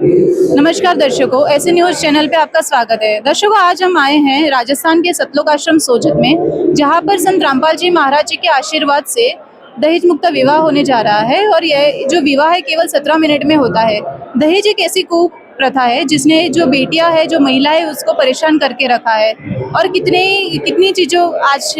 नमस्कार दर्शकों, ऐसे न्यूज़ चैनल पे आपका स्वागत है। दर्शकों, आज हम आए हैं राजस्थान के सतलोक आश्रम सोजत में, जहां पर संत रामपाल जी महाराज जी के आशीर्वाद से दहेज मुक्त विवाह होने जा रहा है। और यह जो विवाह है केवल 17 मिनट में होता है। दहेज एक ऐसी कुप्रथा है जिसने जो बेटियां है, जो महिला है, उसको परेशान करके रखा है। और कितनी चीज़ों आज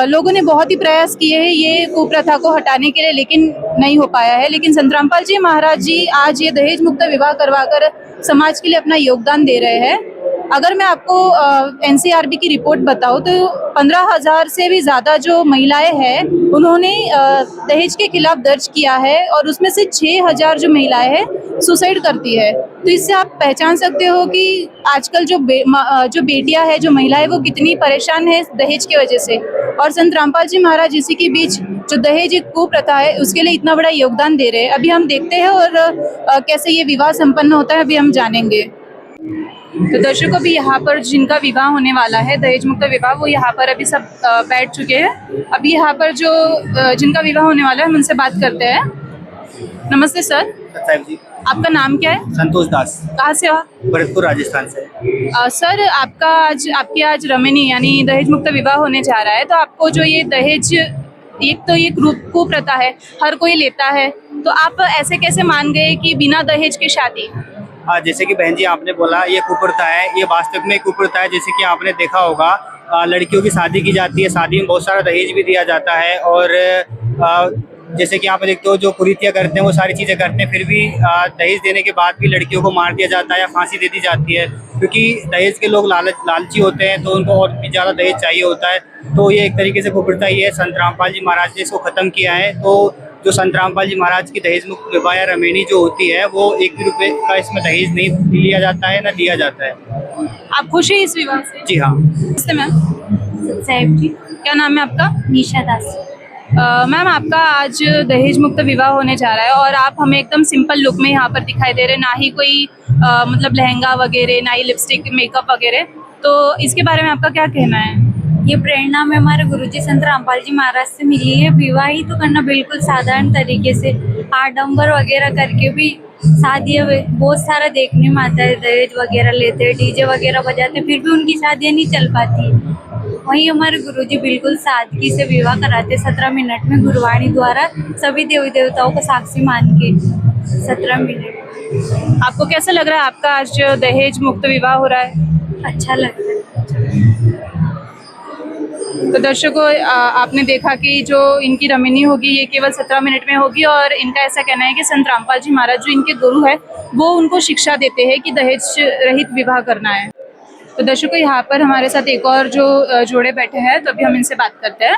लोगों ने बहुत ही प्रयास किए हैं ये कुप्रथा को हटाने के लिए, लेकिन नहीं हो पाया है। लेकिन संत रामपाल जी महाराज जी आज ये दहेज मुक्त विवाह करवाकर समाज के लिए अपना योगदान दे रहे हैं। अगर मैं आपको एनसीआरबी की रिपोर्ट बताऊं तो 15,000 से भी ज़्यादा जो महिलाएं हैं उन्होंने दहेज के खिलाफ दर्ज किया है, और उसमें से 6,000 जो महिलाएं हैं सुसाइड करती है। तो इससे आप पहचान सकते हो कि आजकल जो बेटियां हैं, जो महिलाएं, वो कितनी परेशान है दहेज की वजह से। और संत रामपाल जी महाराज इसी के बीच जो दहेज एक कुप्रथा है उसके लिए इतना बड़ा योगदान दे रहे हैं। अभी हम देखते हैं और कैसे ये विवाह संपन्न होता है अभी हम जानेंगे। तो दर्शकों, अभी यहाँ पर जिनका विवाह होने वाला है, दहेज मुक्त विवाह, वो यहाँ पर अभी सब बैठ चुके हैं। अभी यहाँ पर जो जिनका विवाह होने वाला है हम उनसे बात करते हैं। नमस्ते सर। साहब जी, आपका नाम क्या है? संतोष दास। कहाँ से हो? भरतपुर, राजस्थान से। सर, आपकी आज रमणी यानी दहेज मुक्त विवाह होने जा रहा है, तो आपको जो ये दहेज, एक तो ये कुप्रथा है, हर कोई लेता है, तो आप ऐसे कैसे मान गए कि बिना दहेज के शादी? जैसे कि बहन जी आपने बोला, ये कुप्रथा है, ये वास्तव में कुप्रथा है। जैसे कि आपने देखा होगा, लड़कियों की शादी की जाती है, शादी में बहुत सारा दहेज भी दिया जाता है। और जैसे कि आप देखते हो, जो कुरीतियाँ करते हैं वो सारी चीज़ें करते हैं, फिर भी दहेज देने के बाद भी लड़कियों को मार दिया जाता है या फांसी दे दी जाती है, क्योंकि दहेज के लोग लालची होते हैं, तो उनको और भी ज़्यादा दहेज चाहिए होता है। तो ये एक तरीके से कुप्रथा ही है। संत रामपाल जी महाराज ने इसको ख़त्म किया है। तो जो संत रामपाल जी महाराज की दहेज मुक्त विवाह या रमेणी जो होती है, वो 1 भी रुपये का इसमें दहेज नहीं लिया जाता है, ना दिया जाता है। आप खुश हैं इस विवाह से? जी हाँ। नमस्ते मैम। साहब जी, क्या नाम है आपका? निशा दास। मैम, आपका आज दहेज मुक्त विवाह होने जा रहा है और आप हमें एकदम सिंपल लुक में यहाँ पर दिखाई दे रहे हैं, ना ही कोई मतलब लहंगा वगैरह, ना ही लिपस्टिक, मेकअप वगैरह। तो इसके बारे में आपका क्या कहना है? ये प्रेरणा में हमारे गुरुजी संत रामपाल जी महाराज से मिली है। विवाह ही तो करना बिल्कुल साधारण तरीके से, आडंबर वगैरह करके भी शादियाँ बहुत सारा देखने में आता है। दहेज वगैरह लेते हैं, डीजे वगैरह बजाते, फिर भी उनकी शादियाँ नहीं चल पाती। वहीं हमारे गुरुजी बिल्कुल सादगी से विवाह कराते 17 मिनट में, गुरुवाणी द्वारा सभी देवी देवताओं को साक्षी मान के 17 मिनट। आपको कैसा लग रहा है आपका आज दहेज मुक्त विवाह हो रहा है? अच्छा लग रहा है। तो दर्शकों, आपने देखा कि जो इनकी रमणी होगी ये केवल 17 मिनट में होगी, और इनका ऐसा कहना है कि संत रामपाल जी महाराज जो इनके गुरु है वो उनको शिक्षा देते हैं कि दहेज रहित विवाह करना है। तो दर्शकों, यहाँ पर हमारे साथ एक और जो जोड़े बैठे हैं, तो अभी हम इनसे बात करते हैं।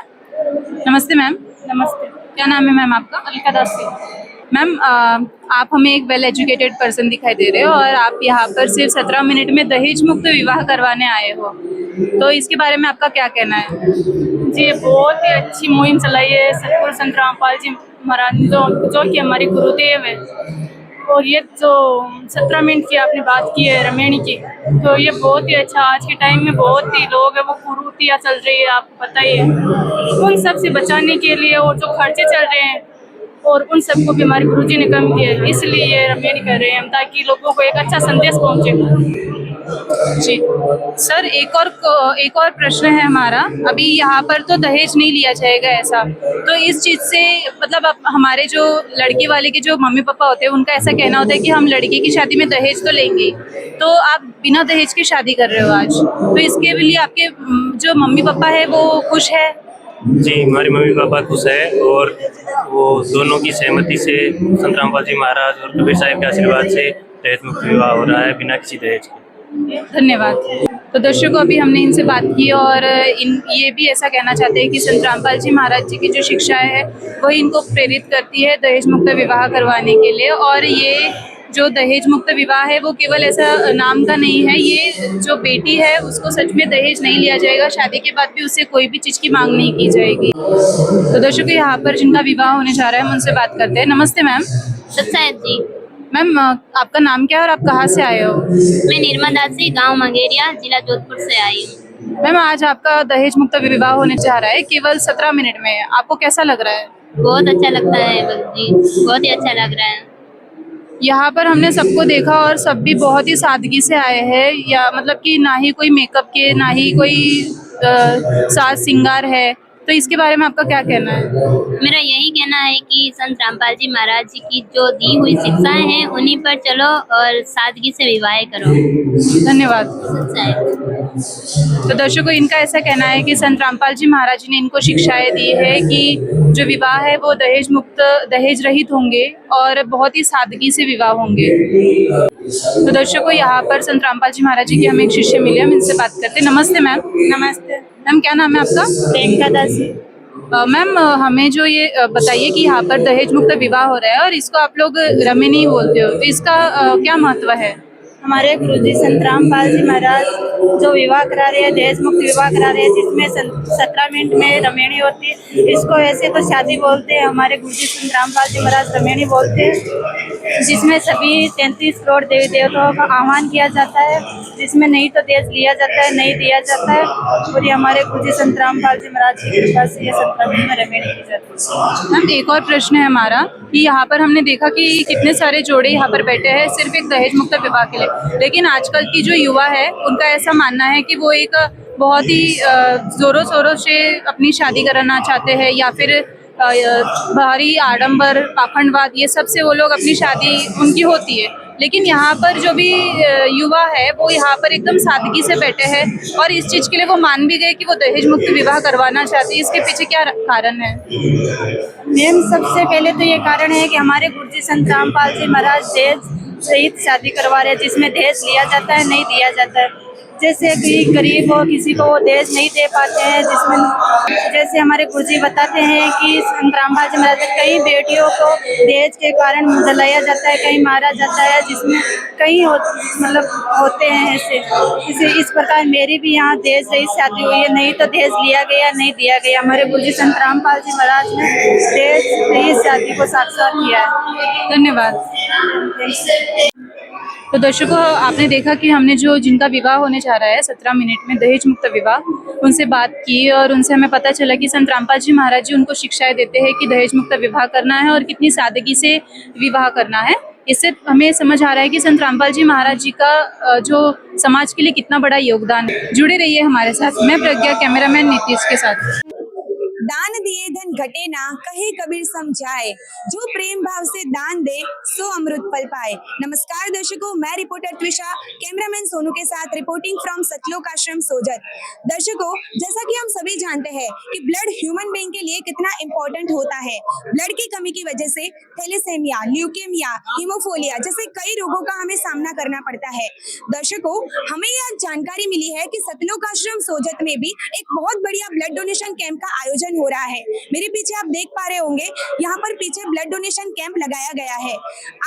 नमस्ते मैम। नमस्ते। क्या नाम है मैम आपका? अलका दास। मैम, आप हमें एक वेल एजुकेटेड पर्सन दिखाई दे रहे हो और आप यहाँ पर सिर्फ 17 मिनट में दहेज मुक्त विवाह करवाने आए हो, तो इसके बारे में आपका क्या कहना है? जी, बहुत ही अच्छी मुहिम चलाई है सतगुरु संत रामपाल जी महाराज जो कि हमारे गुरुदेव है। और ये जो 17 मिनट की आपने बात की है रमेणी की, तो ये बहुत ही अच्छा। आज के टाइम में बहुत ही लोग है वो कुरीतियाँ चल रही है, आपको पता ही है। उन सब से बचाने के लिए और जो खर्चे चल रहे हैं और उन सबको भी हमारे गुरुजी ने कम किया है, इसलिए ये रमेणी कर रहे हैं हम, ताकि लोगों को एक अच्छा संदेश पहुँचे। जी सर, एक और प्रश्न है हमारा। अभी यहाँ पर तो दहेज नहीं लिया जाएगा ऐसा, तो इस चीज़ से मतलब अब हमारे जो लड़के वाले के जो मम्मी पापा होते हैं उनका ऐसा कहना होता है कि हम लड़के की शादी में दहेज तो लेंगे, तो आप बिना दहेज की शादी कर रहे हो आज, तो इसके लिए आपके जो मम्मी पापा है वो खुश है? जी, हमारे मम्मी पापा खुश है, और वो दोनों की सहमति से संत रामपाल जी महाराज और कबीर साहिब के आशीर्वाद से दहेज मुक्त विवाह हो रहा है बिना किसी दहेज के। धन्यवाद। तो दर्शकों, अभी हमने इनसे बात की और ये भी ऐसा कहना चाहते हैं कि संत रामपाल जी महाराज जी की जो शिक्षाएं है वही इनको प्रेरित करती है दहेज मुक्त विवाह करवाने के लिए। और ये जो दहेज मुक्त विवाह है वो केवल ऐसा नाम का नहीं है, ये जो बेटी है उसको सच में दहेज नहीं लिया जाएगा, शादी के बाद भी उससे कोई भी चीज़ की मांग नहीं की जाएगी। तो दर्शकों, यहाँ पर जिनका विवाह होने जा रहा है हम उनसे बात करते हैं। नमस्ते मैम। सत्सायत जी। मैम, आपका नाम क्या है और आप कहाँ से आए हो? मैं निर्मदा से, गांव मंगेरिया, जिला जोधपुर से आई हूँ। मैम, आज आपका दहेज मुक्त विवाह होने जा रहा है केवल 17 मिनट में, आपको कैसा लग रहा है? बहुत अच्छा लगता है जी, बहुत ही अच्छा लग रहा है। यहाँ पर हमने सबको देखा और सब भी बहुत ही सादगी से आए हैं, या मतलब कि ना ही कोई मेकअप के, ना ही कोई साज सिंगार है। तो इसके बारे में आपका क्या कहना है? मेरा यही कहना है कि संत रामपाल जी महाराज जी की जो दी हुई शिक्षाएं हैं उन्हीं पर चलो और सादगी से विवाह करो। धन्यवाद। सच्चाई। तो दर्शकों, इनका ऐसा कहना है कि संत रामपाल जी महाराज जी ने इनको शिक्षाएं दी है कि जो विवाह है वो दहेज मुक्त, दहेज रहित होंगे और बहुत ही सादगी से विवाह होंगे। तो दर्शकों, यहाँ पर संत रामपाल जी महाराज जी के हमें एक शिष्य मिले, हम इनसे बात करते हैं। नमस्ते मैम। नमस्ते। मैम, क्या नाम है आपका? प्रियंका दासी। मैम, हमें जो ये बताइए कि यहाँ पर दहेज मुक्त विवाह हो रहा है और इसको आप लोग रमेनी बोलते हो, तो इसका क्या महत्व है? हमारे गुरुजी संत रामपाल जी महाराज जो विवाह करा रहे हैं, दहेज मुक्त विवाह करा रहे हैं, जिसमें 17 मिनट में रमेणी होती है। इसको ऐसे तो शादी बोलते हैं, हमारे गुरुजी संत रामपाल जी महाराज रमेणी बोलते हैं, जिसमें सभी 33 करोड़ देवी देवताओं का आह्वान किया जाता है, जिसमें नहीं तो दहेज लिया जाता है, नहीं दिया जाता है। और ये हमारे गुरुजी संत रामपाल जी महाराज की कृपा से ये 17 मिनट में रमेणी की जाती है। मैम, एक और प्रश्न है हमारा कि यहाँ पर हमने देखा कि कितने सारे जोड़े यहाँ पर बैठे हैं सिर्फ एक दहेज मुक्त विवाह के लिए, लेकिन आजकल की जो युवा है उनका ऐसा मानना है कि वो एक बहुत ही जोरों शोरों से अपनी शादी कराना चाहते हैं, या फिर भारी आडंबर, पाखंडवाद, ये सब से वो लोग अपनी शादी उनकी होती है। लेकिन यहाँ पर जो भी युवा है वो यहाँ पर एकदम सादगी से बैठे हैं और इस चीज़ के लिए वो मान भी गए कि वो दहेज मुक्त विवाह करवाना चाहते हैं। इसके पीछे क्या कारण है? मैम, सबसे पहले तो ये कारण है कि हमारे गुरुजी संत रामपाल जी महाराज दहेज सहित शादी करवा रहे हैं, जिसमें दहेज लिया जाता है, नहीं दिया जाता है। जैसे कि गरीब हो, किसी को वो दहेज नहीं दे पाते हैं, जिसमें जैसे हमारे गुरुजी बताते हैं कि संत रामपाल जी महाराज कई बेटियों को दहेज के कारण जलाया जाता है, कहीं मारा जाता है, जिसमें कई मतलब होते हैं ऐसे। इस प्रकार मेरी भी यहाँ दहेज रहित शादी हुई है, नहीं तो दहेज लिया गया, नहीं दिया गया। हमारे गुरुजी संत रामपाल जी महाराज ने दहेज रहित शादी को साक्षात किया है। धन्यवाद। तो दर्शकों, आपने देखा कि हमने जो जिनका विवाह होने जा रहा है 17 मिनट में दहेज मुक्त विवाह, उनसे बात की और उनसे हमें पता चला कि संत रामपाल जी महाराज जी उनको शिक्षाएं देते हैं कि दहेज मुक्त विवाह करना है और कितनी सादगी से विवाह करना है। इससे हमें समझ आ रहा है कि संत रामपाल जी महाराज जी का जो समाज के लिए कितना बड़ा योगदान है। जुड़े रहिए हमारे साथ। मैं प्रज्ञा, कैमरामैन नीतीश के साथ। दान दिए धन घटे ना, कहे कबीर समझाए, जो प्रेम भाव से दान दे सो अमृत फल पाए। नमस्कार दर्शकों, मैं रिपोर्टर त्विषा कैमरामैन सोनू के साथ रिपोर्टिंग फ्रॉम सतलोक आश्रम सोजत। दर्शकों, जैसा कि हम सभी जानते हैं कि ब्लड ह्यूमन बीइंग के लिए कितना इम्पोर्टेंट होता है। ब्लड की कमी की वजह से थैलेसेमिया, ल्यूकेमिया, हीमोफोलिया जैसे कई रोगों का हमें सामना करना पड़ता है। दर्शकों, हमें यह जानकारी मिली है कि सतलोक आश्रम सोजत में भी एक बहुत बढ़िया ब्लड डोनेशन कैंप का आयोजन हो रहा है। मेरे पीछे आप देख पा रहे होंगे, यहाँ पर पीछे ब्लड डोनेशन कैंप लगाया गया है।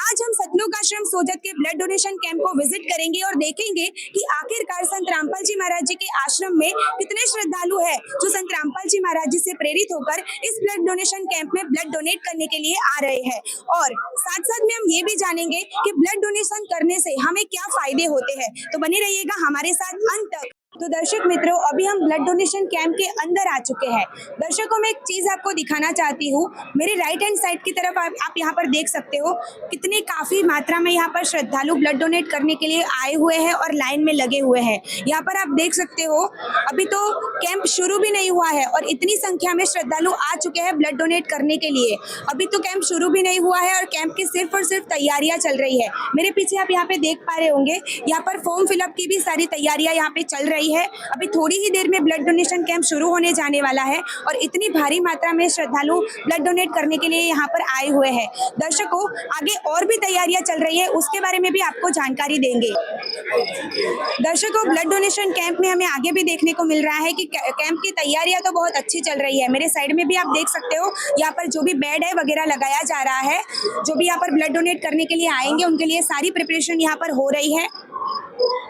आज हम सतलोक आश्रम सोजत के ब्लड डोनेशन कैंप को विजिट करेंगे और देखेंगे कि आखिरकार संत रामपाल जी महाराज जी के आश्रम में कितने श्रद्धालु है जो संत रामपाल जी महाराज जी से प्रेरित होकर इस ब्लड डोनेशन कैंप में ब्लड डोनेट करने के लिए आ रहे हैं। और साथ साथ में हम ये भी जानेंगे कि ब्लड डोनेशन करने से हमें क्या फायदे होते हैं। तो बने रहिएगा हमारे साथ अंत तक। तो दर्शक मित्रों, अभी हम ब्लड डोनेशन कैंप के अंदर आ चुके हैं। दर्शकों, मैं एक चीज आपको दिखाना चाहती हूँ। मेरे राइट हैंड साइड की तरफ आप यहाँ पर देख सकते हो कितने काफी मात्रा में यहाँ पर श्रद्धालु ब्लड डोनेट करने के लिए आए हुए हैं और लाइन में लगे हुए हैं। यहाँ पर आप देख सकते हो अभी तो कैंप शुरू भी नहीं हुआ है और इतनी संख्या में श्रद्धालु आ चुके हैं ब्लड डोनेट करने के लिए। अभी तो कैंप शुरू भी नहीं हुआ है और कैंप की सिर्फ और सिर्फ तैयारियां चल रही है। मेरे पीछे आप यहाँ पे देख पा रहे होंगे, यहाँ पर फॉर्म फिलअप की भी सारी तैयारियां यहाँ पे चल रही है। अभी थोड़ी ही देर में ब्लड डोनेशन कैंप शुरू होने जाने वाला है और इतनी भारी मात्रा में श्रद्धालु ब्लड डोनेट करने के लिए यहाँ पर आए हुए हैं। दर्शकों, आगे और भी तैयारियां चल रही है, उसके बारे में भी आपको जानकारी देंगे। दर्शकों, ब्लड डोनेशन कैंप में हमें आगे भी देखने को मिल रहा है कि कैंप की तैयारियां तो बहुत अच्छी चल रही है। मेरे साइड में भी आप देख सकते हो, यहाँ पर जो भी बेड है वगैरह लगाया जा रहा है। जो भी यहाँ पर ब्लड डोनेट करने के लिए आएंगे उनके लिए सारी प्रिपरेशन यहाँ पर हो रही है।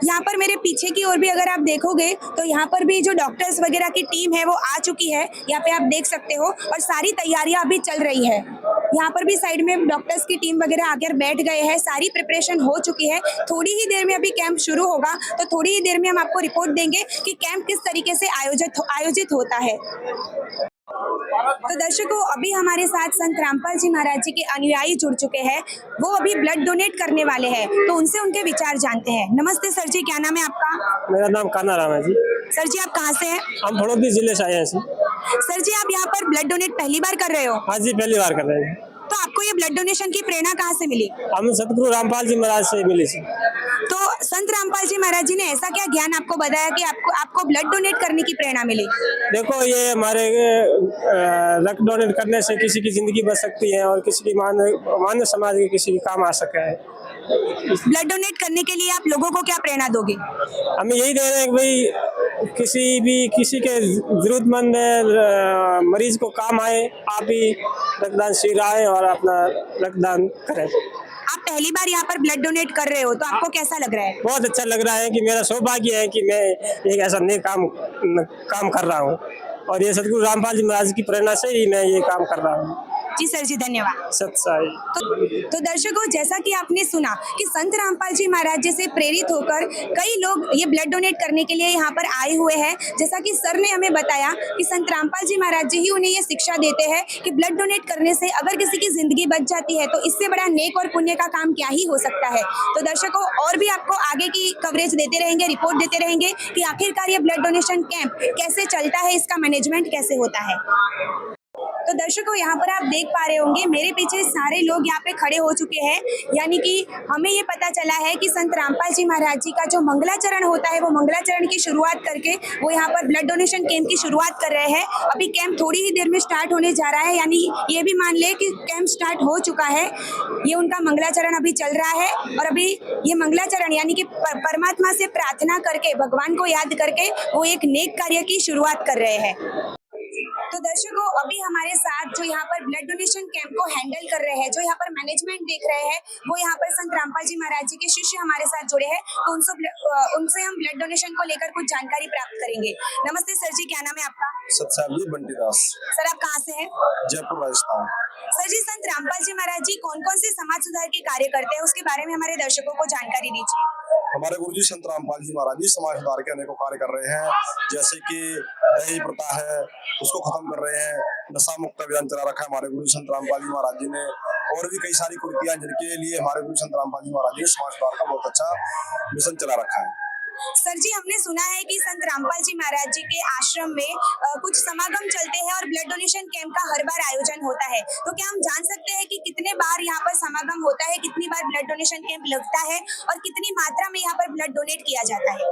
यहाँ पर मेरे पीछे की ओर भी अगर आप देखोगे तो यहाँ पर भी जो डॉक्टर्स वगैरह की टीम है वो आ चुकी है। यहाँ पे आप देख सकते हो और सारी तैयारियां अभी चल रही है। यहाँ पर भी साइड में डॉक्टर्स की टीम वगैरह आकर बैठ गए हैं, सारी प्रिपरेशन हो चुकी है। थोड़ी ही देर में अभी कैंप शुरू होगा, तो थोड़ी ही देर में हम आपको रिपोर्ट देंगे कि कैंप किस तरीके से आयोजित होता है। तो दर्शकों, अभी हमारे साथ संत रामपाल जी महाराज जी के अनुयायी जुड़ चुके हैं। वो अभी ब्लड डोनेट करने वाले हैं, तो उनसे उनके विचार जानते हैं। नमस्ते सर जी, क्या नाम है आपका? मेरा नाम कान्हा राम है जी। सर जी, आप कहाँ से हैं? हम फड़ौदी जिले से आए हैं जी। सर जी, आप यहाँ पर ब्लड डोनेट पहली बार कर रहे हो? हाँ जी, पहली बार कर रहे हैं। तो आपको ये ब्लड डोनेशन की प्रेरणा कहाँ से मिली? हम सतगुरु रामपाल जी महाराज से मिले जी। तो संत रामपाल जी महाराज जी ने ऐसा क्या ज्ञान आपको बताया कि आपको ब्लड डोनेट करने की प्रेरणा मिली? देखो, ये हमारे रक्त डोनेट करने से किसी की जिंदगी बच सकती है और किसी की मानव समाज के किसी के काम आ सके है। ब्लड डोनेट करने के लिए आप लोगों को क्या प्रेरणा दोगे? हमें यही दे रहे हैं कि भाई किसी के जरूरतमंद मरीज को काम आए, आप भी रक्तदान शिविर आए और अपना रक्तदान करें। आप पहली बार यहाँ पर ब्लड डोनेट कर रहे हो, तो आपको कैसा लग रहा है? बहुत अच्छा लग रहा है कि मेरा सौभाग्य है कि मैं एक ऐसा नए काम कर रहा हूँ और ये सतगुरु रामपाल जी महाराज की प्रेरणा से ही मैं ये काम कर रहा हूँ। जी सर जी, धन्यवाद। सत साई। तो दर्शकों, जैसा कि आपने सुना कि संत रामपाल जी महाराज जी से प्रेरित होकर कई लोग ये ब्लड डोनेट करने के लिए यहाँ पर आए हुए हैं। जैसा कि सर ने हमें बताया कि संत रामपाल जी महाराज जी ही उन्हें ये शिक्षा देते हैं कि ब्लड डोनेट करने से अगर किसी की जिंदगी बच जाती है तो इससे बड़ा नेक और पुण्य का काम क्या ही हो सकता है। तो दर्शकों, और भी आपको आगे की कवरेज देते रहेंगे, रिपोर्ट देते रहेंगे कि आखिरकार ये ब्लड डोनेशन कैंप कैसे चलता है, इसका मैनेजमेंट कैसे होता है। तो दर्शकों, यहाँ पर आप देख पा रहे होंगे मेरे पीछे सारे लोग यहाँ पे खड़े हो चुके हैं। यानी कि हमें ये पता चला है कि संत रामपाल जी महाराज जी का जो मंगलाचरण होता है, वो मंगलाचरण की शुरुआत करके वो यहाँ पर ब्लड डोनेशन कैंप की शुरुआत कर रहे हैं। अभी कैंप थोड़ी ही देर में स्टार्ट होने जा रहा है, यानी ये भी मान ले कि कैंप स्टार्ट हो चुका है। ये उनका मंगलाचरण अभी चल रहा है और अभी ये मंगलाचरण यानी कि परमात्मा से प्रार्थना करके, भगवान को याद करके वो एक नेक कार्य की शुरुआत कर रहे हैं। तो दर्शकों, अभी हमारे साथ जो यहाँ पर ब्लड डोनेशन कैंप को हैंडल कर रहे हैं, जो यहाँ पर मैनेजमेंट देख रहे हैं, वो यहाँ पर संत रामपाल जी महाराज जी के शिष्य हमारे साथ जुड़े हैं। तो उनसे हम ब्लड डोनेशन को लेकर कुछ जानकारी प्राप्त करेंगे। नमस्ते सर जी, क्या नाम है आपका? सत्साम जी, बंटी दास। सर, आप कहाँ से हैं? जयपुर, राजस्थान। सर जी, संत रामपाल जी महाराज जी कौन कौन से समाज सुधार के कार्य करते हैं, उसके बारे में हमारे दर्शकों को जानकारी दीजिए। हमारे गुरुजी संत रामपाल जी महाराज जी समाज सुधार के अनेकों कार्य कर रहे हैं। जैसे कि दहेज प्रथा है, उसको खत्म कर रहे हैं। नशा मुक्त अभियान चला रखा है हमारे गुरु संत रामपाल जी महाराज जी ने, और भी कई सारी कुरीतियां जिनके लिए हमारे गुरु संत रामपाल जी महाराज जी ने समाज सुधार का बहुत अच्छा मिशन चला रखा है। सर जी, हमने सुना है कि संत रामपाल जी महाराज जी के आश्रम में कुछ समागम चलते हैं और ब्लड डोनेशन कैंप का हर बार आयोजन होता है। तो क्या हम जान सकते हैं कि कितने बार यहाँ पर समागम होता है, कितनी बार ब्लड डोनेशन कैंप लगता है और कितनी मात्रा में यहाँ पर ब्लड डोनेट किया जाता है?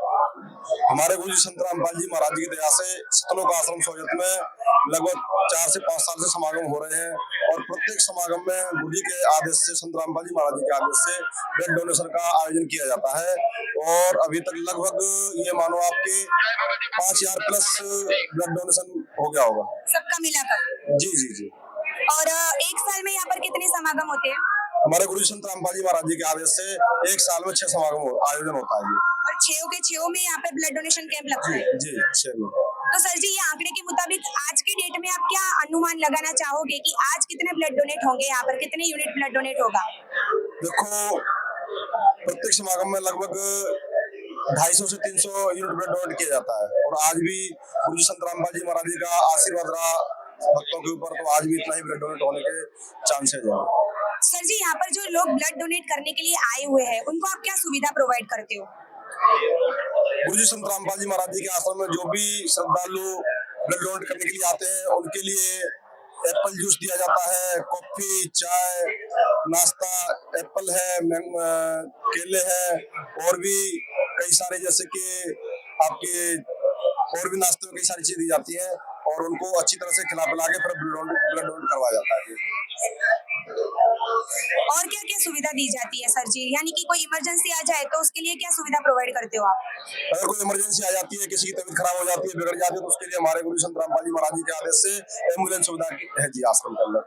हमारे गुरु संत रामपाल जी महाराज जी की दया से सतलोक आश्रम सोजत में लगभग 4 से 5 साल से समागम हो रहे हैं और प्रत्येक समागम में गुरु जी के आदेश से, संत रामपाल जी महाराज जी के आदेश से ब्लड डोनेशन का आयोजन किया जाता है। और अभी तक लगभग ये मानो आपके 5000 प्लस ब्लड डोनेशन हो गया होगा सबका मिलाकर। जी जी जी। और एक साल में यहाँ पर कितने समागम होते हैं? हमारे गुरु संत रामपाल जी महाराज जी के आदेश से एक साल में 6 समागम आयोजन होता है। और 6 के 6 में यहाँ पे ब्लड डोनेशन कैंप लगता है? जी, 6 में। तो सर जी, ये आंकड़े के मुताबिक आज की डेट में आप क्या अनुमान लगाना चाहोगे कि आज कितने ब्लड डोनेट होंगे, यहाँ पर कितने यूनिट ब्लड डोनेट होगा? देखो, प्रत्येक समागम में लगभग 250 से 300 यूनिट ब्लड डोनेट किया जाता है और आज भी गुरु संत रामपाल जी महाराज जी का आशीर्वाद रहा भक्तों के ऊपर, तो आज भी इतना ही ब्लड डोनेट होने के चांसेस हैं। सर जी, यहाँ पर जो लोग ब्लड डोनेट करने के लिए आए हुए हैं, उनको आप क्या सुविधा प्रोवाइड करते हो? गुरुजी संत रामपाल जी महाराज जी के आश्रम में जो भी श्रद्धालु ब्लड डोनेट करने के लिए आते हैं, उनके लिए एप्पल जूस दिया जाता है, कॉफी, चाय, नाश्ता, एप्पल है, केले हैं और भी कई सारे, जैसे कि आपके और भी नाश्ते में कई सारी चीजें दी जाती है और उनको अच्छी तरह से खिला पिला के फिर ब्लड डोनेट करवाया जाता है। और क्या क्या सुविधा दी जाती है सर जी? यानी कि कोई इमरजेंसी आ जाए तो उसके लिए क्या सुविधा प्रोवाइड करते हो आप? अगर कोई इमरजेंसी आ जाती है, किसी की तबीयत खराब हो जाती है, बिगड़ जाती है, तो उसके लिए हमारे गुरु संत रामपाल जी महाराज जी के आदेश से एम्बुलेंस सुविधा है जी आश्रम के अंदर।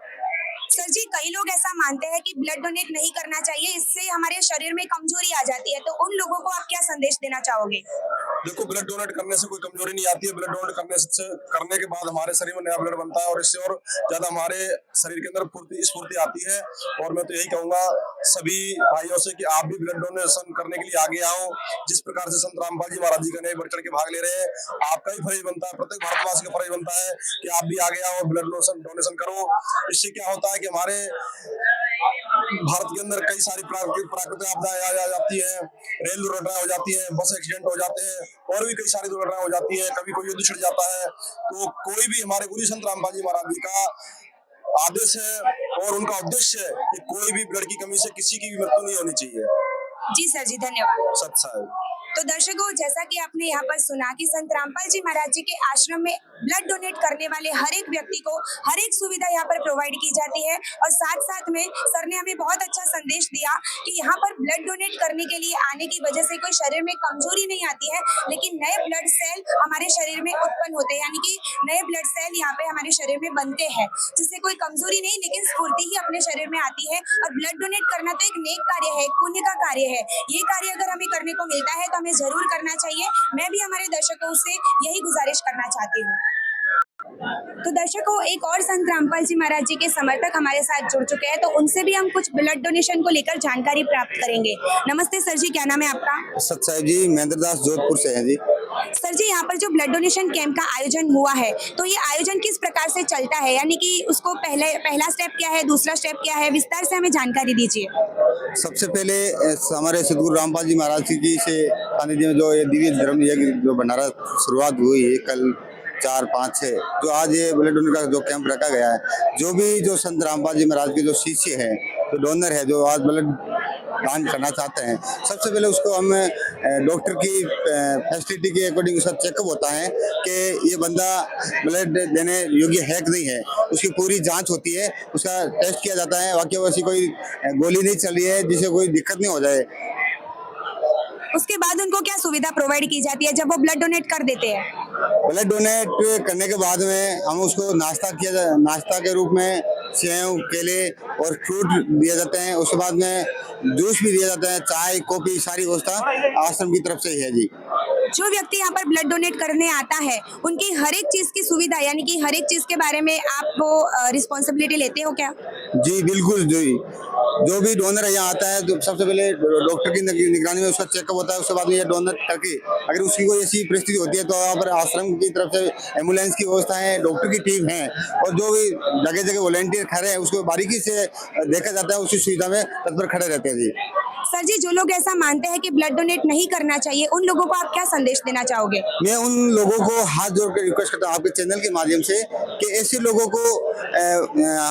सर जी, कई लोग ऐसा मानते हैं कि ब्लड डोनेट नहीं करना चाहिए, इससे हमारे शरीर में कमजोरी आ जाती है, तो उन लोगों को आप क्या संदेश देना चाहोगे? देखो, ब्लड डोनेट करने से कोई कमजोरी नहीं आती है। ब्लड डोनेट करने के बाद हमारे शरीर में नया ब्लड बनता है और इससे और ज्यादा हमारे शरीर के अंदर स्फूर्ति आती है। और मैं तो यही कहूंगा सभी भाइयों से कि आप भी ब्लड डोनेशन करने के लिए आगे आओ। जिस प्रकार से संत रामपाल जी महाराज जी का बढ़ चढ़ के भाग ले रहे हैं, आपका भी फर्ज बनता है, प्रत्येक भारतवासी का फर्ज बनता है कि आप भी आगे आओ, ब्लड डोनेशन करो। इससे क्या होता है कि हमारे भारत के अंदर कई सारी प्राकृतिक आपदाएं आ जाती है, रेल दुर्घटनाएं हो जाती है, बस एक्सीडेंट हो जाते हैं और भी कई सारी दुर्घटनाएं हो जाती है, कभी कोई युद्ध छिड़ जाता है। तो कोई भी हमारे गुरु संत रामपाल जी महाराज जी का आदेश है और उनका उद्देश्य है कि कोई भी ब्लड की कमी से किसी की भी मृत्यु नहीं होनी चाहिए। जी सर जी, धन्यवाद। सत साहिब। तो दर्शकों, जैसा कि आपने यहाँ पर सुना कि संत रामपाल जी महाराज जी के आश्रम में ब्लड डोनेट करने वाले हर एक व्यक्ति को हर एक सुविधा यहाँ पर प्रोवाइड की जाती है और साथ साथ में सर ने हमें बहुत अच्छा संदेश दिया कि यहाँ पर ब्लड डोनेट करने के लिए आने की वजह से कोई शरीर में कमजोरी नहीं आती है, लेकिन नए ब्लड सेल हमारे शरीर में उत्पन्न होते हैं, यानी कि नए ब्लड सेल यहाँ पे हमारे शरीर में बनते हैं, जिससे कोई कमजोरी नहीं लेकिन स्फूर्ति ही अपने शरीर में आती है। और ब्लड डोनेट करना तो एक नेक कार्य है, एक पुण्य का कार्य है। ये कार्य अगर हमें करने को मिलता है तो हमें जरूर करना चाहिए। मैं भी हमारे दर्शकों से यही गुजारिश करना चाहती हूँ। तो दर्शकों, एक और संत रामपाल जी महाराज जी के समर्थक हमारे साथ जुड़ चुके हैं, तो उनसे भी हम कुछ ब्लड डोनेशन को लेकर जानकारी प्राप्त करेंगे। नमस्ते सर जी, क्या नाम है आपका? सत साहिब जी, महेंद्र दास जोधपुर से हैं जी। सर जी, यहाँ पर जो ब्लड डोनेशन कैंप का आयोजन हुआ है, तो ये आयोजन किस प्रकार से चलता है, यानी कि उसको पहला स्टेप क्या है, दूसरा स्टेप क्या है, विस्तार से हमें जानकारी दीजिए। सबसे पहले हमारे सदगुरु रामपाल जी महाराज जी से सानिध्य में जो ये दिव्य धर्म यज्ञ जो भंडारा शुरुआत हुई है कल 4, 5, 6, जो आज ये ब्लड डोनेट का जो कैंप रखा गया है, जो भी जो संत रामपाल जी महाराज के जो शिष्य हैं, जो डोनर है, जो आज ब्लड दान करना चाहते हैं, सबसे पहले उसको हम डॉक्टर की फैसिलिटी के अकॉर्डिंग उसका चेकअप होता है कि ये बंदा ब्लड देने योग्य है कि नहीं है। उसकी पूरी जांच होती है, उसका टेस्ट किया जाता है, वाकई वैसी कोई गोली नहीं चल रही है जिससे कोई दिक्कत नहीं हो जाए। उसके बाद उनको क्या सुविधा प्रोवाइड की जाती है जब वो ब्लड डोनेट कर देते हैं? ब्लड डोनेट करने के बाद में हम उसको नाश्ता के रूप में सेव, केले और फ्रूट दिए जाते हैं। उसके बाद में जूस भी दिया जाता है, चाय, कॉफी, सारी व्यवस्था आश्रम की तरफ से ही है जी। जो व्यक्ति यहाँ पर ब्लड डोनेट करने आता है, उनकी हर एक चीज की सुविधा, यानी कि हर एक चीज के बारे में आप वो रिस्पॉन्सिबिलिटी लेते हो क्या? जी बिल्कुल जी। जो भी डोनर यहाँ आता है तो सबसे पहले डॉक्टर की निगरानी में उसका चेकअप होता है। उसके बाद में ये डोनर करके अगर उसकी कोई ऐसी परिस्थिति होती है तो यहाँ पर आश्रम की तरफ से एम्बुलेंस की व्यवस्था है, डॉक्टर की टीम है और जो भी जगह जगह वॉलंटियर खड़े हैं उसको बारीकी से देखा जाता है, उसी सुविधा में तत्पर खड़े रहते हैं जी। सर जी, जो लोग ऐसा मानते हैं कि ब्लड डोनेट नहीं करना चाहिए, उन लोगों को आप क्या संदेश देना चाहोगे? मैं उन लोगों को हाथ जोड़कर रिक्वेस्ट करता हूँ आपके चैनल के माध्यम से कि ऐसे लोगों को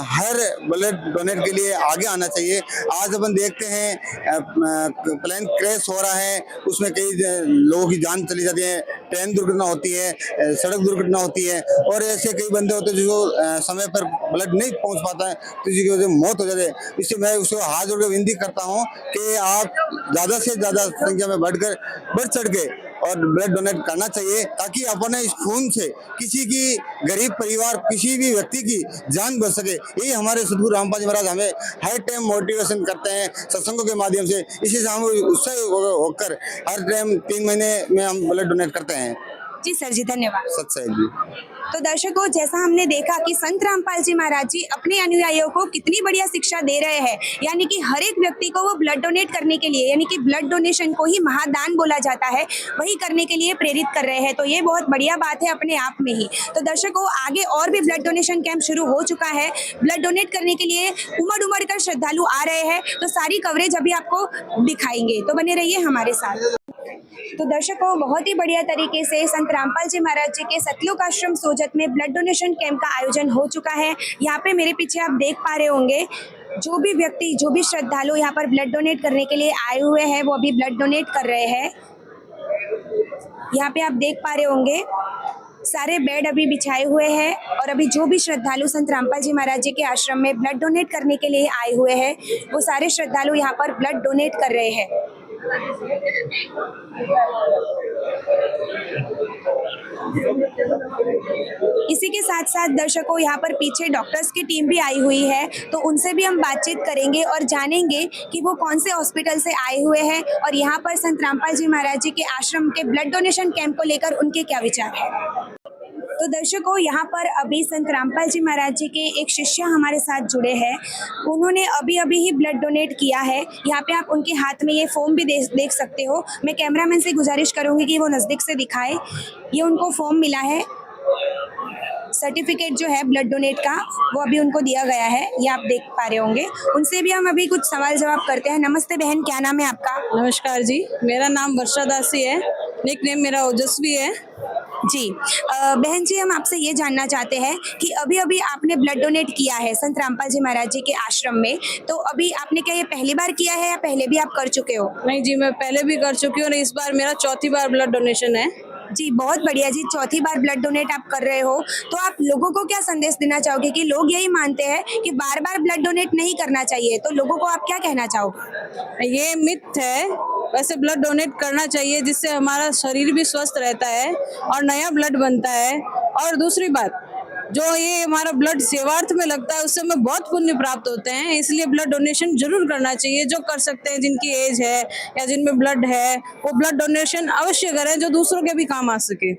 हर ब्लड डोनेट के लिए आगे आना चाहिए। आज अपन देखते हैं प्लेन क्रैश हो रहा है, उसमें कई लोगों की जान चली जाती है, ट्रेन दुर्घटना होती है, सड़क दुर्घटना होती है और ऐसे कई बंदे होते हैं जो समय पर ब्लड नहीं पहुँच पाता है तो जिसकी वजह से मौत हो जाती है। इससे मैं उसको हाथ जोड़कर विनती करता हूँ कि आप ज़्यादा से ज़्यादा संख्या में बढ़ चढ़ के और ब्लड डोनेट करना चाहिए ताकि अपने इस खून से किसी की गरीब परिवार, किसी भी व्यक्ति की जान बच सके। यही हमारे सदगुरु रामपाल जी महाराज हमें हर टाइम मोटिवेशन करते हैं सत्संगों के माध्यम से। इसी से हम उत्साह होकर हर टाइम 3 महीने में हम ब्लड डोनेट करते हैं। जी सर जी, धन्यवाद। सत साहिब जी। तो दर्शकों, जैसा हमने देखा कि संत रामपाल जी महाराज जी अपने अनुयायियों को कितनी बढ़िया शिक्षा दे रहे हैं, यानी कि हर एक व्यक्ति को वो ब्लड डोनेट करने के लिए, यानी कि ब्लड डोनेशन को ही महादान बोला जाता है, वही करने के लिए प्रेरित कर रहे हैं। तो ये बहुत बढ़िया बात है अपने आप में ही। तो दर्शकों, आगे और भी ब्लड डोनेशन कैंप शुरू हो चुका है। ब्लड डोनेट करने के लिए उमड़ कर श्रद्धालु आ रहे हैं, तो सारी कवरेज अभी आपको दिखाएंगे, तो बने रहिए हमारे साथ। तो दर्शकों, बहुत ही बढ़िया तरीके से संत रामपाल जी महाराज जी के सतलोक आश्रम सोजत में ब्लड डोनेशन कैंप का आयोजन हो चुका है। यहाँ पे मेरे पीछे आप देख पा रहे होंगे, जो भी व्यक्ति, जो भी श्रद्धालु यहाँ पर ब्लड डोनेट करने के लिए आए हुए हैं, वो अभी ब्लड डोनेट कर रहे हैं। यहाँ पे आप देख पा रहे होंगे सारे बेड अभी बिछाए हुए हैं और अभी जो भी श्रद्धालु संत रामपाल जी महाराज जी के आश्रम में ब्लड डोनेट करने के लिए आए हुए हैं, वो सारे श्रद्धालु यहाँ पर ब्लड डोनेट कर रहे हैं। इसी के साथ साथ दर्शकों, यहाँ पर पीछे डॉक्टर्स की टीम भी आई हुई है, तो उनसे भी हम बातचीत करेंगे और जानेंगे कि वो कौन से हॉस्पिटल से आए हुए हैं और यहाँ पर संत रामपाल जी महाराज जी के आश्रम के ब्लड डोनेशन कैंप को लेकर उनके क्या विचार है। तो तो दर्शकों, यहाँ पर अभी संत रामपाल जी महाराज जी के एक शिष्य हमारे साथ जुड़े हैं। उन्होंने अभी अभी ही ब्लड डोनेट किया है। यहाँ पे आप उनके हाथ में ये फॉर्म भी देख सकते हो। मैं कैमरामैन से गुजारिश करूँगी कि वो नज़दीक से दिखाए। ये उनको फॉर्म मिला है, सर्टिफिकेट जो है ब्लड डोनेट का, वो अभी उनको दिया गया है। ये आप देख पा रहे होंगे। उनसे भी हम अभी कुछ सवाल जवाब करते हैं। नमस्ते बहन, क्या नाम है आपका? नमस्कार जी, मेरा नाम वर्षा दासी है, निकनेम मेरा ओजस्वी है जी। बहन जी, हम आपसे ये जानना चाहते हैं कि अभी अभी आपने ब्लड डोनेट किया है संत रामपाल जी महाराज जी के आश्रम में, तो अभी आपने क्या ये पहली बार किया है या पहले भी आप कर चुके हो? नहीं जी, मैं पहले भी कर चुकी हूँ और इस बार मेरा चौथी बार ब्लड डोनेशन है। जी, बहुत बढ़िया जी, चौथी बार ब्लड डोनेट आप कर रहे हो, तो आप लोगों को क्या संदेश देना चाहोगे? कि लोग यही मानते हैं कि बार बार ब्लड डोनेट नहीं करना चाहिए, तो लोगों को आप क्या कहना चाहोगे? ये मिथ है, वैसे ब्लड डोनेट करना चाहिए जिससे हमारा शरीर भी स्वस्थ रहता है और नया ब्लड बनता है। और दूसरी बात, जो ये हमारा ब्लड सेवार्थ में लगता है उससे हमें बहुत पुण्य प्राप्त होते हैं, इसलिए ब्लड डोनेशन जरूर करना चाहिए। जो कर सकते हैं, जिनकी एज है या जिनमें ब्लड है, वो ब्लड डोनेशन अवश्य करें जो दूसरों के भी काम आ सके।